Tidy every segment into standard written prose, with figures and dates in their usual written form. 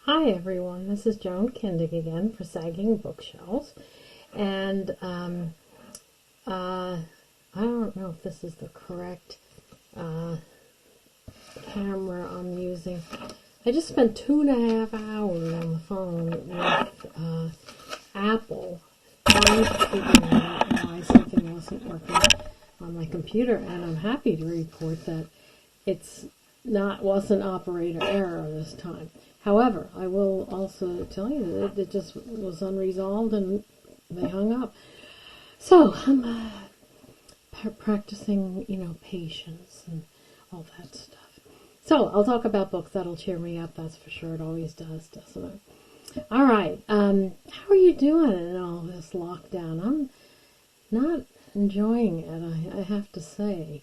Hi everyone, this is Joan Kindig again for Sagging Bookshelves, and I don't know if this is the correct camera I'm using. I just spent 2.5 hours on the phone with Apple trying to figure out why something wasn't working on my computer, and I'm happy to report that wasn't operator error this time. However, I will also tell you that it just was unresolved and they hung up. So I'm practicing, patience and all that stuff. So I'll talk about books. That'll cheer me up. That's for sure. It always does, doesn't it? All right. How are you doing in all this lockdown? I'm not enjoying it, I have to say.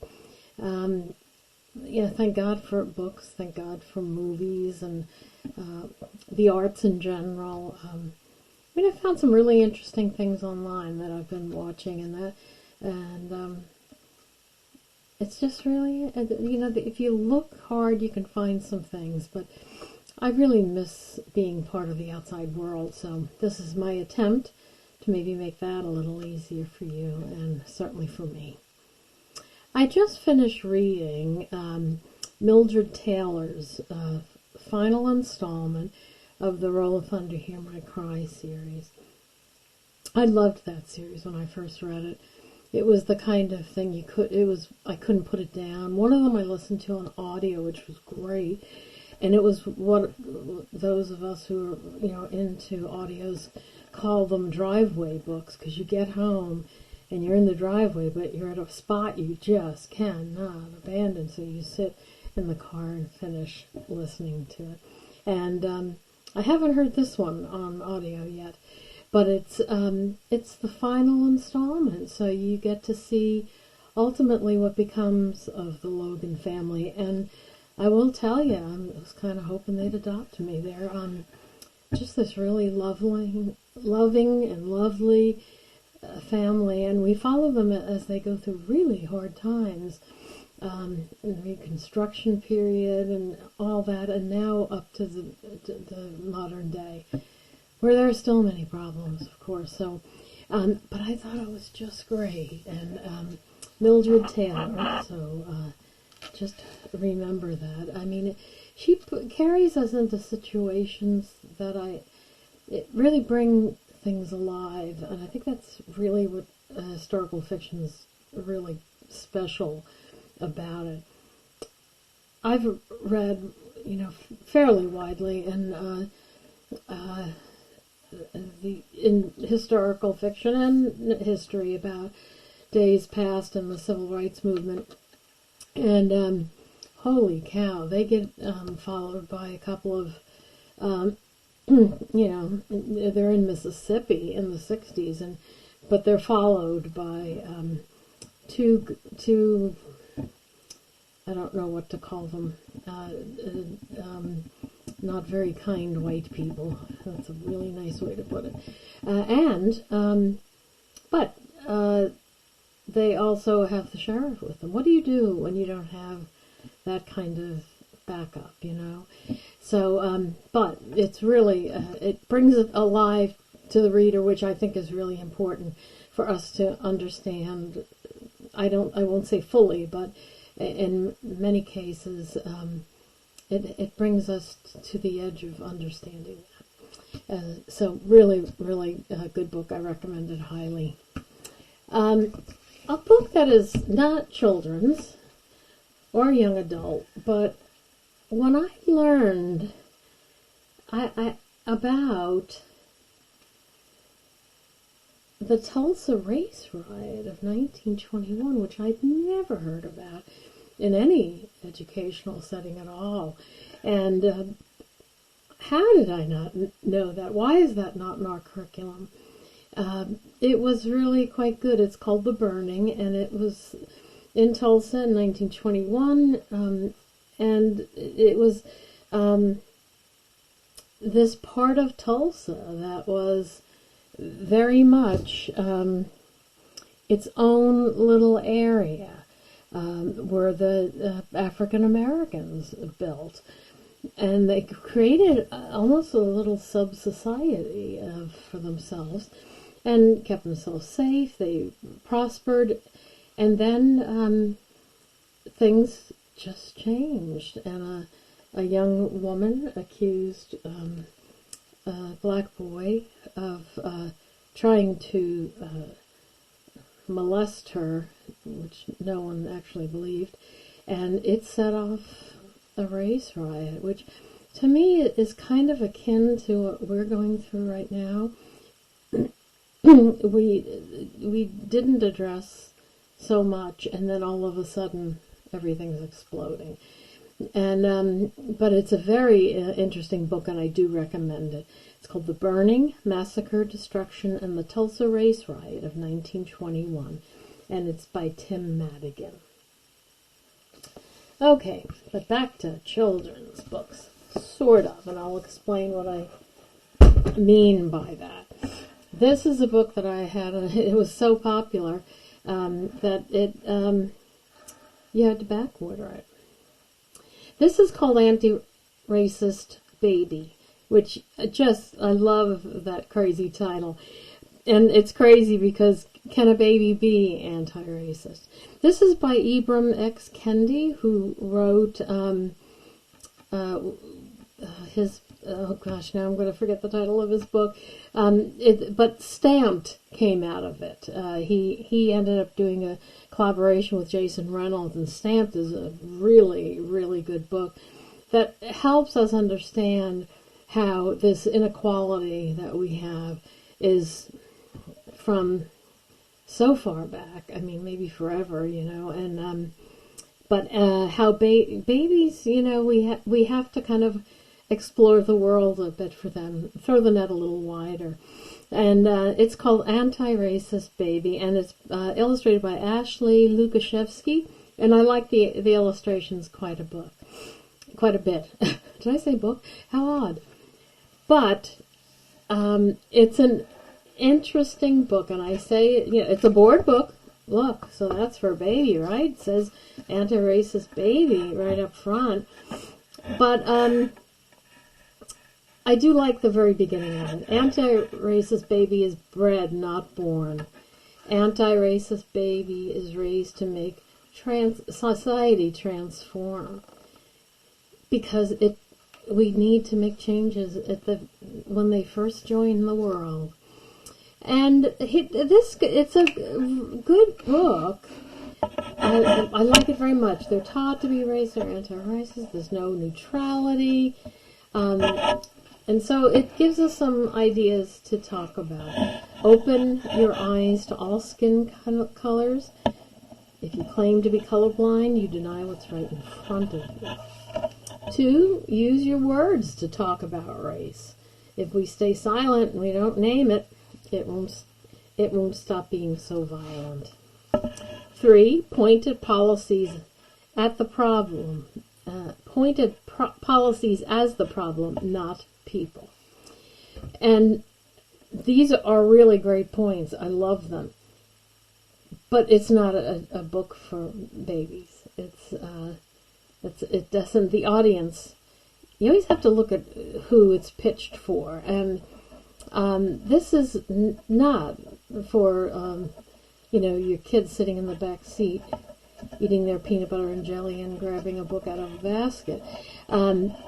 Thank God for books. Thank God for movies and the arts in general. I found some really interesting things online that I've been watching, and it's just really, if you look hard, you can find some things. But I really miss being part of the outside world, so this is my attempt to maybe make that a little easier for you, and certainly for me. I just finished reading Mildred Taylor's final installment of the Roll of Thunder, Hear My Cry series. I loved that series when I first read it. It was the kind of thing I couldn't put it down. One of them I listened to on audio, which was great, and it was what those of us who are into audios call them driveway books, because you get home and you're in the driveway, but you're at a spot you just cannot abandon, so you sit in the car and finish listening to it. And I haven't heard this one on audio yet, but it's the final installment, so you get to see ultimately what becomes of the Logan family. And I will tell you, I was kind of hoping they'd adopt me. They're just this really loving and lovely family, and we follow them as they go through really hard times, in the Reconstruction period and all that, and now up to the modern day, where there are still many problems, of course. So, but I thought it was just great, and Mildred Taylor. So just remember that. She carries us into situations that it really bring things alive, and I think that's really what historical fiction is really special about it. I've read, fairly widely in historical fiction and history about days past in the civil rights movement, and holy cow, they get followed by a couple of they're in Mississippi in the 60s, but they're followed by two I don't know what to call them, not very kind white people. That's a really nice way to put it. But they also have the sheriff with them. What do you do when you don't have that kind of backup, So, but it's really, it brings it alive to the reader, which I think is really important for us to understand. I won't say fully, but in many cases, it brings us to the edge of understanding that. So really, really a good book. I recommend it highly. A book that is not children's or young adult, but when I learned about the Tulsa race riot of 1921, which I'd never heard about in any educational setting at all, and how did I not know that? Why is that not in our curriculum? It was really quite good. It's called The Burning, and it was in Tulsa in 1921, and it was this part of Tulsa that was very much its own little area. where the African Americans built. And they created almost a little sub-society for themselves and kept themselves safe. They prospered. And then things just changed. And a young woman accused a black boy of trying to molest her, which no one actually believed. And it set off a race riot, which to me is kind of akin to what we're going through right now. we didn't address so much, and then all of a sudden everything's exploding. And but it's a very interesting book, and I do recommend it. It's called The Burning, Massacre, Destruction, and the Tulsa Race Riot of 1921, and it's by Tim Madigan. Okay, but back to children's books, sort of, and I'll explain what I mean by that. This is a book that I had, it was so popular that it, you had to backorder it. This is called Anti-Racist Baby, which I love that crazy title. And it's crazy because can a baby be anti-racist? This is by Ibram X. Kendi, who wrote his, oh gosh, now I'm going to forget the title of his book. But Stamped came out of it. He ended up doing a collaboration with Jason Reynolds, and Stamped is a really, really good book that helps us understand how this inequality that we have is from so far back. I mean, maybe forever, and but how babies, we have to kind of explore the world a bit for them, throw the net a little wider. And it's called Anti-Racist Baby, and it's illustrated by Ashley Lukashevsky, and I like the illustrations quite a bit. Did I say book? How odd. But it's an interesting book, and I say, it's a board book. Look, so that's for baby, right? It says Anti-Racist Baby right up front. But I do like the very beginning of it. Anti-racist baby is bred, not born. Anti-racist baby is raised to make society transform. Because we need to make changes when they first join the world. And it's a good book. I like it very much. They're taught to be racist or anti-racist. There's no neutrality. And so it gives us some ideas to talk about. Open your eyes to all skin colors. If you claim to be colorblind, you deny what's right in front of you. 2, use your words to talk about race. If we stay silent and we don't name it, it won't stop being so violent. 3, point at policies at the problem. Point at policies as the problem, not people. And these are really great points. I love them. But it's not a book for babies. It doesn't, the audience, you always have to look at who it's pitched for. And this is not for, your kids sitting in the back seat eating their peanut butter and jelly and grabbing a book out of a basket.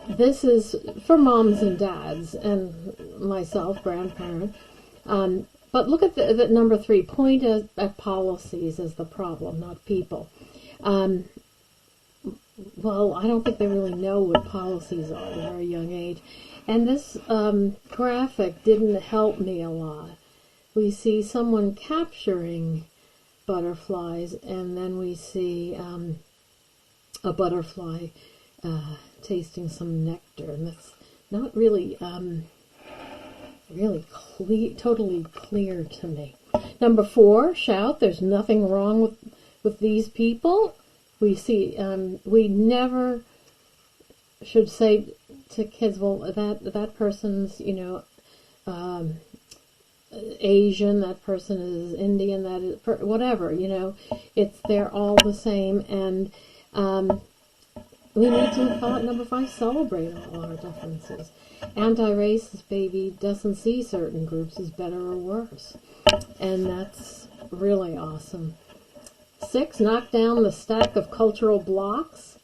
This is for moms and dads and myself, grandparent. But look at the number 3, point at policies as the problem, not people. Well, I don't think they really know what policies are at a very young age. And this graphic didn't help me a lot. We see someone capturing butterflies, and then we see a butterfly tasting some nectar, and that's not really totally clear to me. Number 4, shout. There's nothing wrong with these people. We see we never should say to kids, well, that person's Asian, that person is Indian, that is whatever, they're all the same, and we need to, number 5, celebrate all our differences. Anti-racist baby doesn't see certain groups as better or worse, and that's really awesome. 6, knock down the stack of cultural blocks.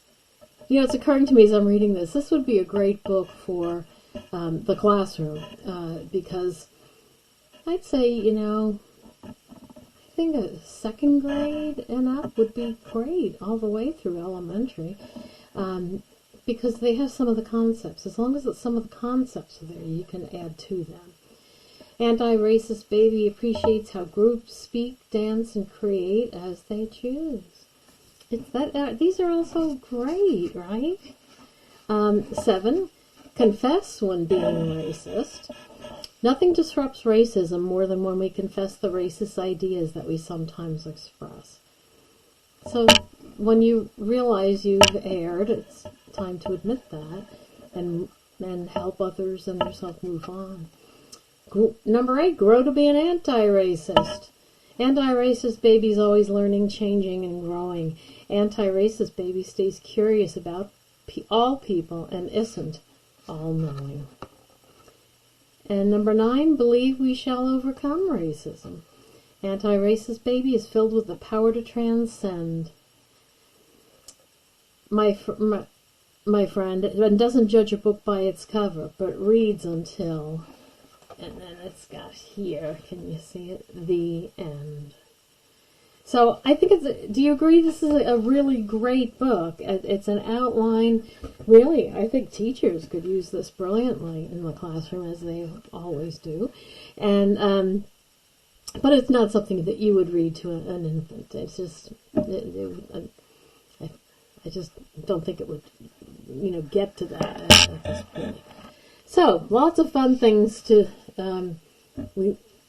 It's occurring to me as I'm reading this would be a great book for the classroom, because I'd say, I think a 2nd grade and up would be great all the way through elementary, because they have some of the concepts. As long as some of the concepts are there, you can add to them. Anti-racist baby appreciates how groups speak, dance, and create as they choose. These are also great, right? 7, confess when being racist. Nothing disrupts racism more than when we confess the racist ideas that we sometimes express. So when you realize you've erred, it's time to admit that and help others and yourself move on. Number 8, grow to be an anti-racist. Anti-racist baby's always learning, changing, and growing. Anti-racist baby stays curious about all people and isn't all-knowing. And number 9, believe we shall overcome racism. Anti-racist baby is filled with the power to transcend. My friend, and doesn't judge a book by its cover, but reads until, and then it's got here, can you see it? The end. So I think do you agree this is a really great book? It's an outline. Really, I think teachers could use this brilliantly in the classroom, as they always do. And, but it's not something that you would read to an infant. It's just, I just don't think it would, get to that at this point. So, lots of fun things to,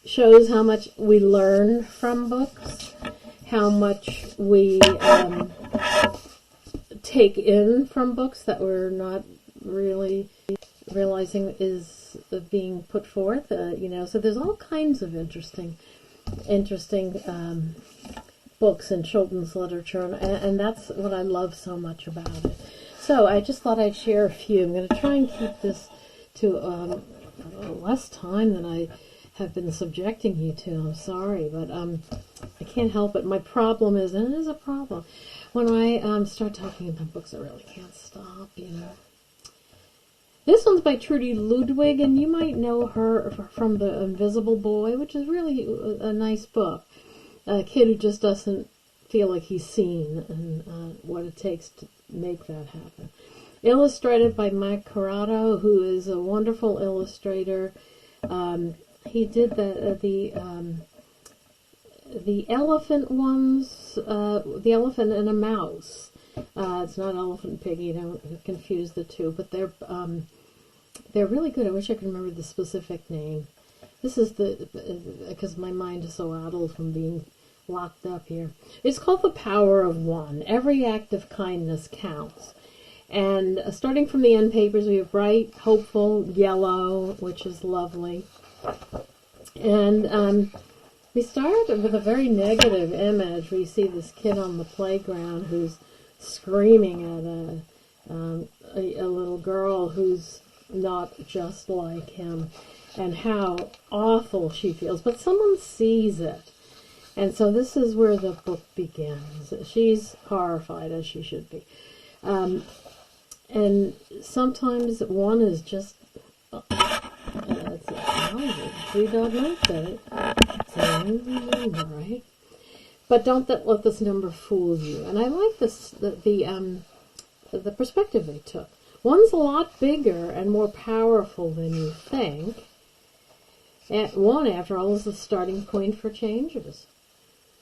shows how much we learn from books, how much we take in from books that we're not really realizing is being put forth. So there's all kinds of interesting books in children's literature, and that's what I love so much about it. So I just thought I'd share a few. I'm going to try and keep this to less time than I have been subjecting you to. I'm sorry, but I can't help it. My problem is, and it is a problem, when I start talking about books, I really can't stop, This one's by Trudy Ludwig, and you might know her from The Invisible Boy, which is really a nice book. A kid who just doesn't feel like he's seen, and what it takes to make that happen. Illustrated by Mike Corrado, who is a wonderful illustrator. He did the elephant ones, the elephant and a mouse. It's not Elephant Piggy, don't confuse the two, but they're really good. I wish I could remember the specific name. This is because my mind is so addled from being locked up here. It's called The Power of One. Every act of kindness counts. And starting from the end papers, we have bright, hopeful, yellow, which is lovely. And we start with a very negative image. We see this kid on the playground who's screaming at a little girl who's not just like him, and how awful she feels. But someone sees it. And so this is where the book begins. She's horrified, as she should be. And sometimes one is just... that's it. Three-dog note said it. It's a number, right? But don't let this number fool you. And I like this, the perspective they took. One's a lot bigger and more powerful than you think. One, after all, is the starting point for changes.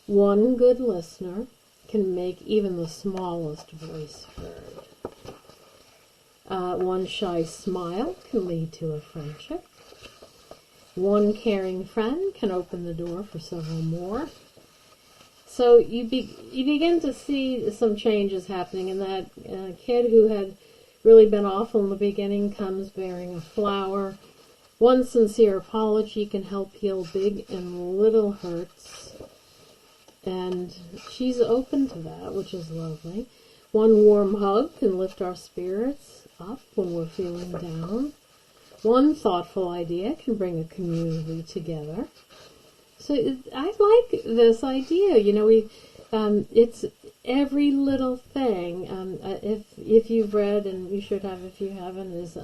One good listener can make even the smallest voice heard. One shy smile can lead to a friendship. One caring friend can open the door for several more. So you begin to see some changes happening, and that kid who had really been awful in the beginning comes bearing a flower. One sincere apology can help heal big and little hurts. And she's open to that, which is lovely. One warm hug can lift our spirits up when we're feeling down. One thoughtful idea can bring a community together. So I like this idea. It's every little thing. If you've read, and you should have if you haven't, is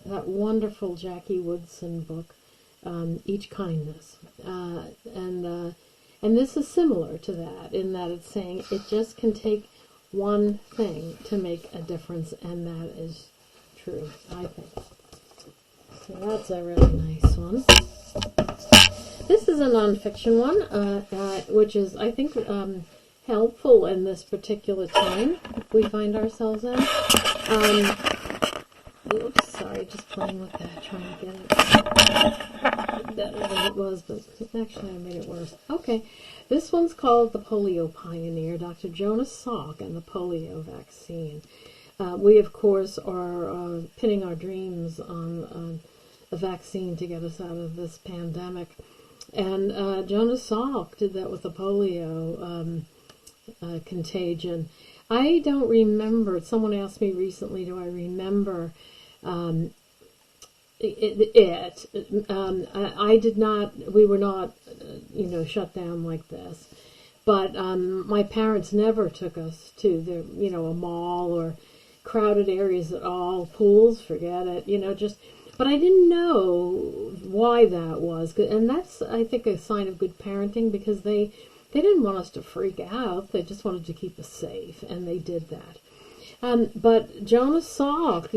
that wonderful Jackie Woodson book, Each Kindness, and this is similar to that in that it's saying it just can take one thing to make a difference, and that is true, I think. So that's a really nice one. This is a nonfiction one, which is, I think, helpful in this particular time we find ourselves in. Oops, sorry, just playing with that, trying to get it better than it was, but actually I made it worse. Okay, this one's called The Polio Pioneer, Dr. Jonas Salk and the Polio Vaccine. We, of course, are pinning our dreams on a vaccine to get us out of this pandemic. And Jonas Salk did that with the polio contagion. I don't remember, someone asked me recently, do I remember I did not, we were not, shut down like this. But my parents never took us to a mall or crowded areas at all. Pools, forget it. But I didn't know why that was. And that's, I think, a sign of good parenting, because they didn't want us to freak out. They just wanted to keep us safe, and they did that. But Jonas Salk,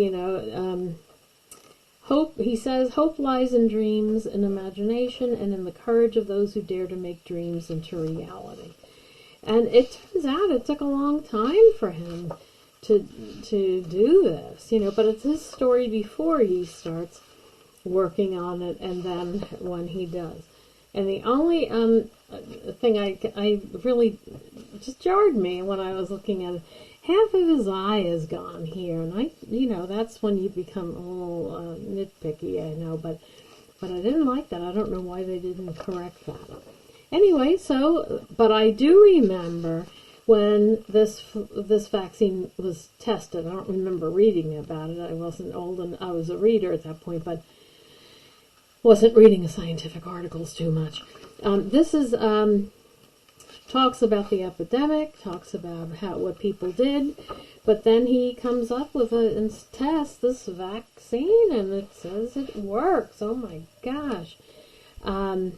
hope, he says, hope lies in dreams, in imagination, and in the courage of those who dare to make dreams into reality. And it turns out it took a long time for him to do this, but it's his story before he starts working on it, and then when he does. And the only thing I really just jarred me when I was looking at it, half of his eye is gone here, and that's when you become a little nitpicky, I know, but I didn't like that. I don't know why they didn't correct that. Anyway, but I do remember when this vaccine was tested. I don't remember reading about it. I wasn't old, and I was a reader at that point, but wasn't reading scientific articles too much. This is talks about the epidemic, talks about what people did, but then he comes up with and tests this vaccine, and it says it works. Oh my gosh! And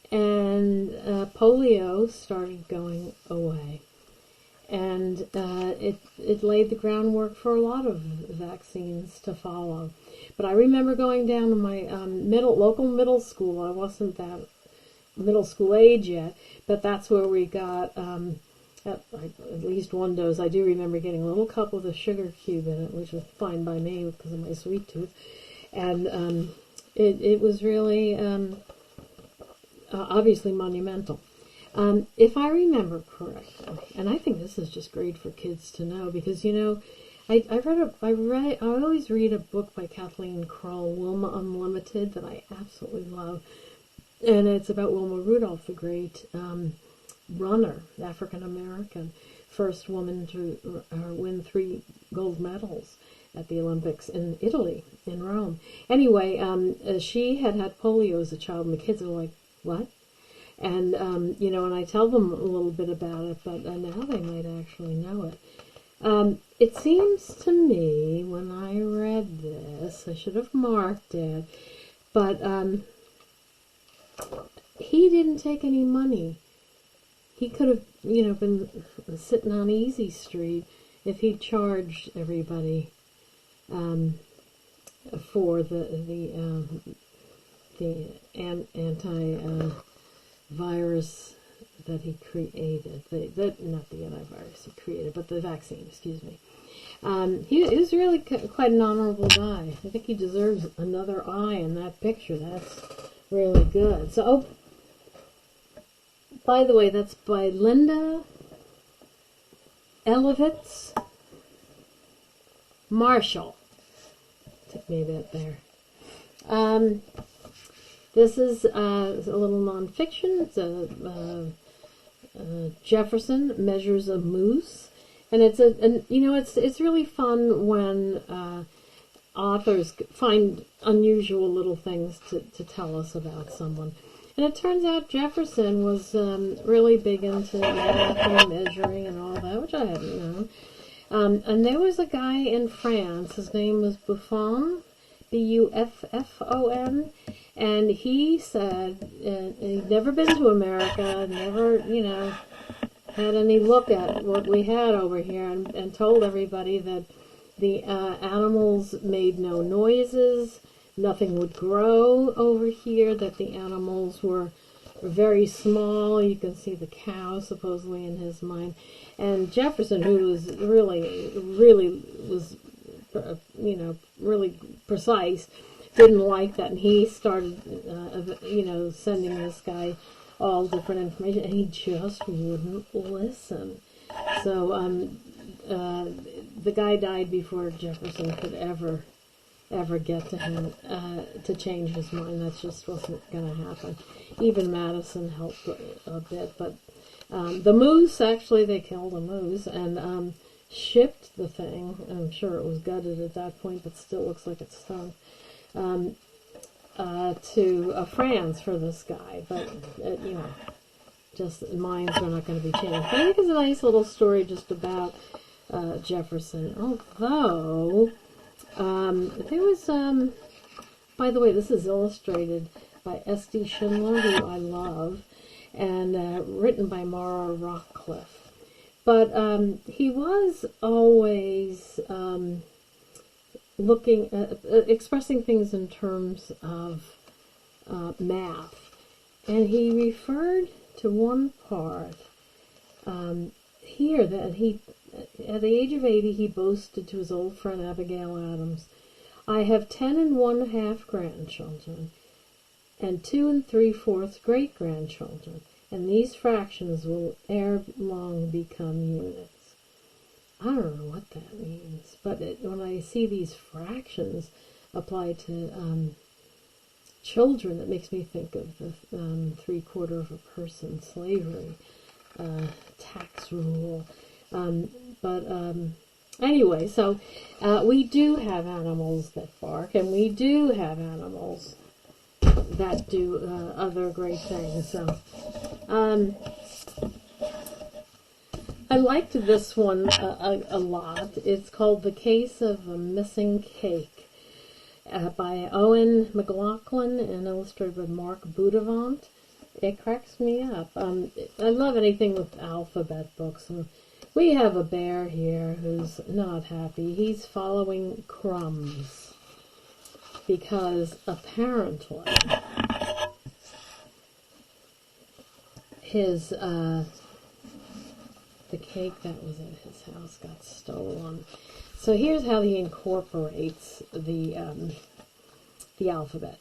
polio started going away, and it laid the groundwork for a lot of vaccines to follow. But I remember going down to my local middle school. I wasn't that middle school age yet, but that's where we got at least one dose. I do remember getting a little cup with a sugar cube in it, which was fine by me because of my sweet tooth, and it was really obviously monumental. If I remember correctly, and I think this is just great for kids to know, because I always read a book by Kathleen Kroll, Wilma Unlimited, that I absolutely love, and it's about Wilma Rudolph, the great runner, African American, first woman to win 3 gold medals at the Olympics in Italy, in Rome. Anyway, she had polio as a child, and the kids are like, what? And, and I tell them a little bit about it, but now they might actually know it. It seems to me, when I read this, I should have marked it, but he didn't take any money. He could have, been sitting on Easy Street if he charged everybody for the anti-virus that he created. Not the antivirus he created, but the vaccine, excuse me. He is really quite an honorable guy. I think he deserves another eye in that picture. That's really good. So, by the way, that's by Linda Elevitz Marshall. To me that there. This is a little nonfiction. It's Jefferson Measures a Moose, and it's really fun when authors find unusual little things to tell us about someone. And it turns out Jefferson was really big into math and measuring and all that, which I hadn't known. And there was a guy in France. His name was Buffon, Buffon, and he said he'd never been to America, never, had any look at what we had over here, and told everybody that the animals made no noises, nothing would grow over here, that the animals were very small. You can see the cow, supposedly, in his mind. And Jefferson, who was really precise, didn't like that. And he started, sending this guy all different information, and he just wouldn't listen. So the guy died before Jefferson could ever get to him to change his mind. That just wasn't going to happen. Even Madison helped a bit, but the moose, actually, they killed a moose and shipped the thing. I'm sure it was gutted at that point, but still looks like it stunk. To France for this guy, but just minds are not going to be changed. But I think it's a nice little story just about Jefferson. Although there was, by the way, this is illustrated by S.D. Schindler, who I love, and written by Mara Rockcliffe. But he was always expressing things in terms of math. And he referred to one part here that he, at the age of 80, he boasted to his old friend Abigail Adams, "I have 10 1/2 grandchildren and 2 3/4 great-grandchildren, and these fractions will ere long become units." I don't know what that means, but when I see these fractions applied to children, it makes me think of the 3/4 of a person slavery tax rule. Anyway, so we do have animals that bark, and we do have animals that do other great things. So I liked this one a lot. It's called The Case of a Missing Cake by Owen McLaughlin and illustrated by Mark Boudevant. It cracks me up. I love anything with alphabet books. We have a bear here who's not happy. He's following crumbs because apparently his the cake that was at his house got stolen. So here's how he incorporates the alphabet.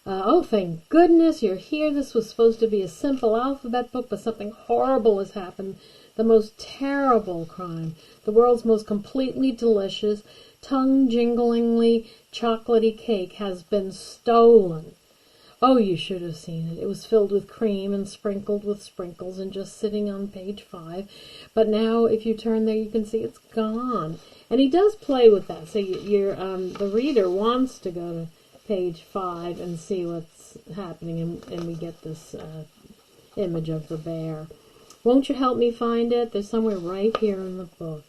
Oh, thank goodness you're here. This was supposed to be a simple alphabet book, but something horrible has happened. The most terrible crime. The world's most completely delicious, tongue-jinglingly chocolatey cake has been stolen. Oh, you should have seen it. It was filled with cream and sprinkled with sprinkles and just sitting on page 5. But now, if you turn there, you can see it's gone. And he does play with that. So the reader wants to go to page 5 and see what's happening, and we get this image of the bear. Won't you help me find it? There's somewhere right here in the book.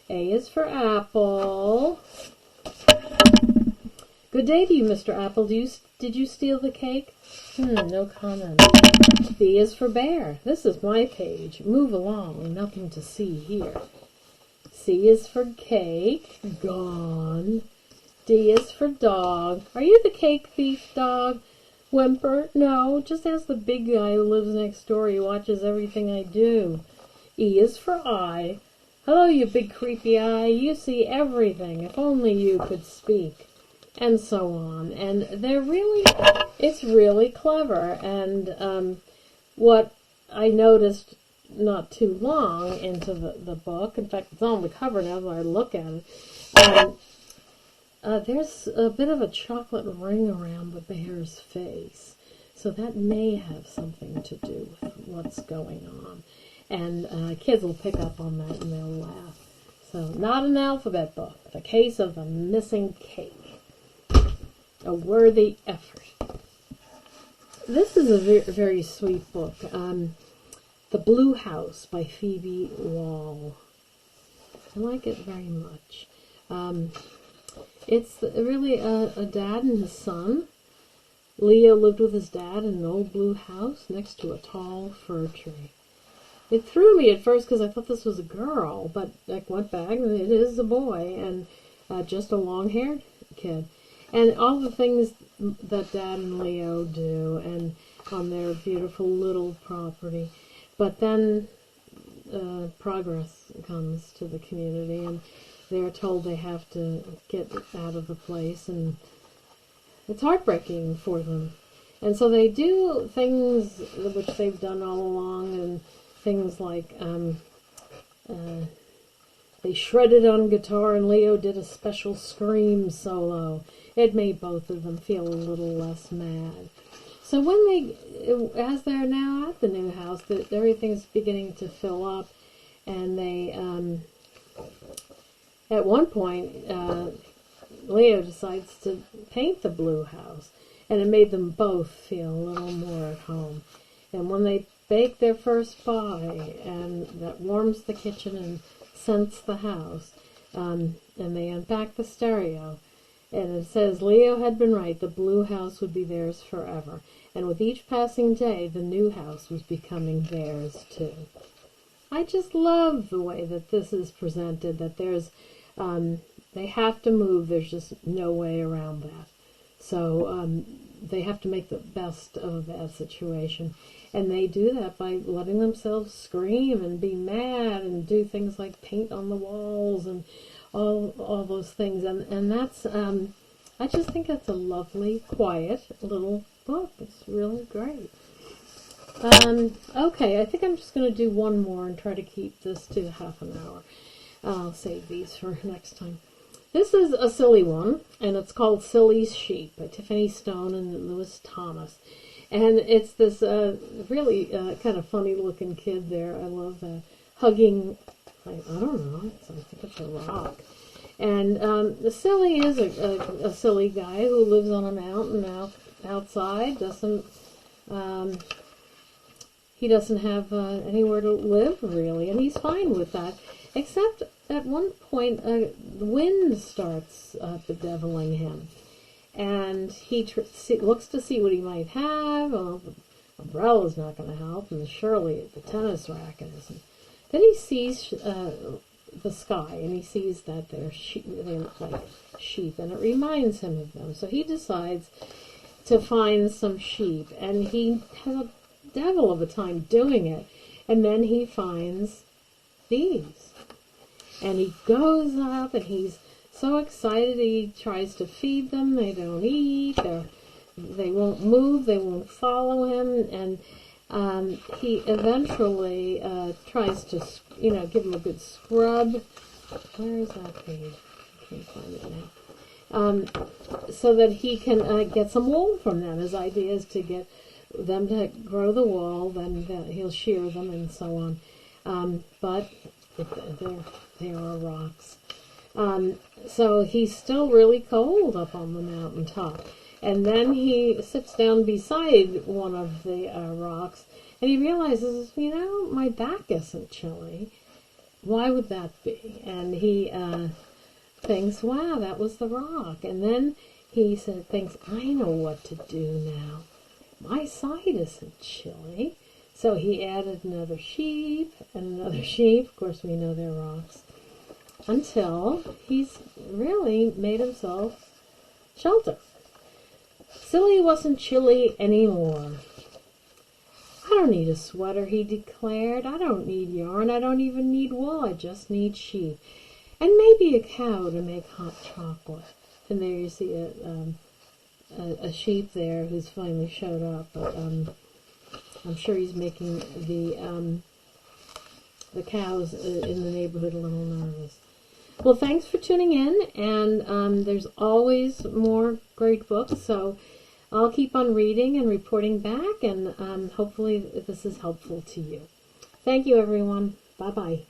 A is for apple. Good day to you, Mr. Apple. Did you steal the cake? No comment. B is for bear. This is my page. Move along. Nothing to see here. C is for cake. Gone. D is for dog. Are you the cake thief, dog? Whimper. No, just ask the big guy who lives next door. He watches everything I do. E is for eye. Hello, you big creepy eye. You see everything. If only you could speak. And so on. And it's really clever. And what I noticed not too long into the book, in fact, it's on the cover now that I look at it, there's a bit of a chocolate ring around the bear's face. So that may have something to do with what's going on. And kids will pick up on that and they'll laugh. So, not an alphabet book. The Case of the Missing Cake. A worthy effort. This is a very, very sweet book. The Blue House by Phoebe Wall. I like it very much. It's really a dad and his son. Leo lived with his dad in an old blue house next to a tall fir tree. It threw me at first because I thought this was a girl, but I went back and it is a boy, and just a long-haired kid. And all the things that Dad and Leo do, and on their beautiful little property. But then progress comes to the community, and they're told they have to get out of the place, and it's heartbreaking for them. And so they do things which they've done all along, and things like they shredded on guitar and Leo did a special scream solo. It made both of them feel a little less mad. So when as they're now at the new house, everything's beginning to fill up, and they, at one point, Leo decides to paint the blue house, and it made them both feel a little more at home. And when they bake their first pie, and that warms the kitchen and scents the house, and they unpack the stereo, and it says, Leo had been right, the blue house would be theirs forever. And with each passing day, the new house was becoming theirs too. I just love the way that this is presented, that there's, they have to move, there's just no way around that. So they have to make the best of a bad situation. And they do that by letting themselves scream and be mad and do things like paint on the walls and all those things. And that's, I just think it's a lovely, quiet little book. It's really great. Okay, I think I'm just going to do one more and try to keep this to half an hour. I'll save these for next time. This is a silly one, and it's called Silly's Sheep by Tiffany Stone and Lewis Thomas. And it's this really kind of funny-looking kid there. I love that. Hugging, I don't know, I think it's a rock. And the silly is a silly guy who lives on a mountain outside, he doesn't have anywhere to live, really, and he's fine with that. Except at one point, the wind starts bedeviling him. And he looks to see what he might have. Well, the umbrella's not going to help, and surely the tennis racket isn't. Then he sees the sky, and he sees that they look like sheep, and it reminds him of them. So he decides to find some sheep, and he has a devil of a time doing it. And then he finds these. And he goes up, and he's so excited he tries to feed them. They don't eat. They won't move. They won't follow him. And he eventually tries to, give them a good scrub. Where is that page? I can't find it now. So that he can get some wool from them. His idea is to get them to grow the wool, then he'll shear them and so on. But they are rocks. So he's still really cold up on the mountaintop. And then he sits down beside one of the rocks, and he realizes, my back isn't chilly. Why would that be? And he thinks, wow, that was the rock. And then he thinks, I know what to do now. My side isn't chilly. So he added another sheep and another sheep. Of course, we know they're rocks. Until he's really made himself shelter. Silly wasn't chilly anymore. I don't need a sweater, he declared. I don't need yarn. I don't even need wool. I just need sheep. And maybe a cow to make hot chocolate. And there you see a sheep there who's finally showed up. But I'm sure he's making the cows in the neighborhood a little nervous. Well, thanks for tuning in, and there's always more great books, so I'll keep on reading and reporting back, and hopefully this is helpful to you. Thank you, everyone. Bye-bye.